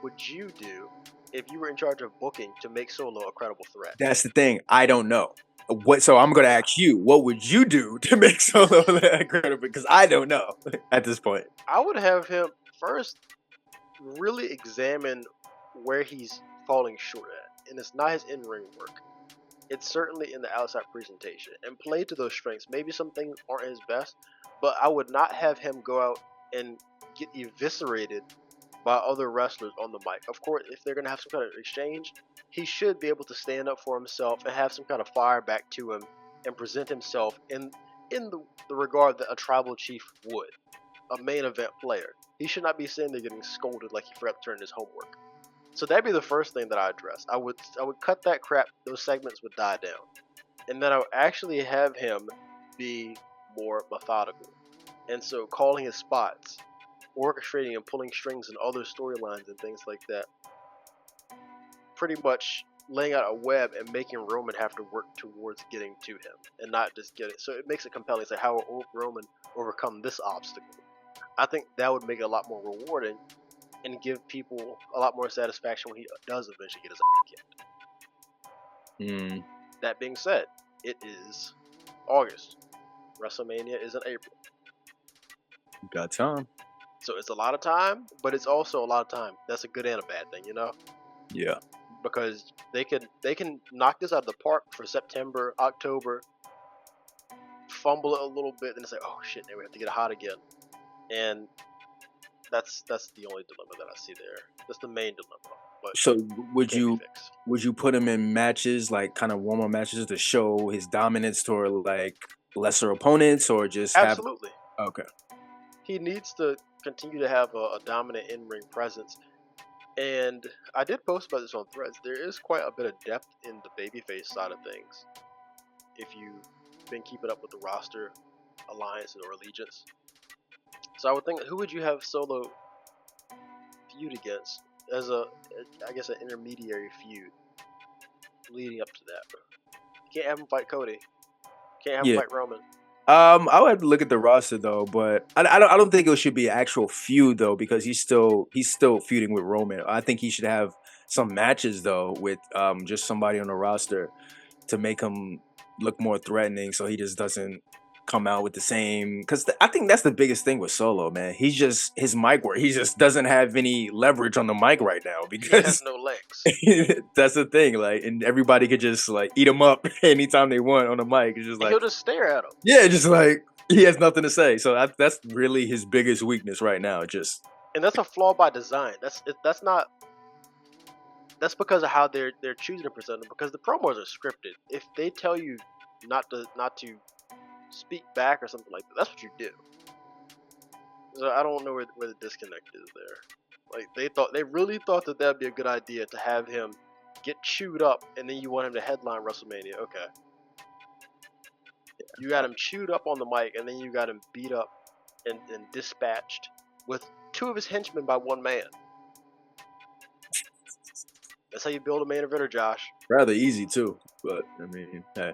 would you do if you were in charge of booking to make Solo a credible threat? That's the thing. I don't know. So I'm gonna ask you, what would you do to make Solo credible? Because I don't know at this point. I would have him first really examine where he's falling short at, and it's not his in-ring work. It's certainly in the outside presentation, and play to those strengths. Maybe some things aren't his best, but I would not have him go out and get eviscerated by other wrestlers on the mic. Of course, if they're going to have some kind of exchange, he should be able to stand up for himself and have some kind of fire back to him and present himself in the regard that a tribal chief would, a main event player. He should not be sitting there getting scolded like he forgot to turn in his homework. So that'd be the first thing that I address. I would cut that crap. Those segments would die down, and then I would actually have him be more methodical, and so calling his spots, orchestrating and pulling strings and other storylines and things like that. Pretty much laying out a web and making Roman have to work towards getting to him and not just get it. So it makes it compelling. It's like, how will Roman overcome this obstacle? I think that would make it a lot more rewarding and give people a lot more satisfaction when he does eventually get his kicked. That being said, it is August. WrestleMania is in April. Got time. So it's a lot of time, but it's also a lot of time. That's a good and a bad thing, you know? Yeah. Because they can knock this out of the park for September, October, fumble it a little bit, and it's like, oh shit, now we have to get it hot again. And that's the only dilemma that I see there. That's the main dilemma. But so would you put him in matches, like kind of warm-up matches to show his dominance toward like lesser opponents, or just absolutely. Okay. He needs to continue to have a dominant in-ring presence. And I did post about this on Threads. There is quite a bit of depth in the babyface side of things. If you've been keeping up with the roster, alliance, or allegiance. So I would think, who would you have Solo feud against as I guess an intermediary feud leading up to that? You can't have him fight Cody. Can't have him fight Roman. I would have to look at the roster though, but I don't think it should be an actual feud though, because he's still feuding with Roman. I think he should have some matches though with just somebody on the roster to make him look more threatening, so he just doesn't come out with the same. Because I think that's the biggest thing with Solo, man. He's just his mic work. He just doesn't have any leverage on the mic right now because he has no legs. That's the thing. Like, and everybody could just like eat him up anytime they want on the mic. It's just like he'll just stare at him. Yeah, just like he has nothing to say. So that's really his biggest weakness right now. And that's a flaw by design. That's not. That's because of how they're choosing to present them. Because the promos are scripted. If they tell you not to speak back or something like that, that's what you do. So I don't know where the disconnect is there. Like they really thought that that'd be a good idea to have him get chewed up, and then you want him to headline WrestleMania. Okay, you got him chewed up on the mic, and then you got him beat up and dispatched with two of his henchmen by one man. That's how you build a main eventer, Josh. Rather easy too, but I mean, hey.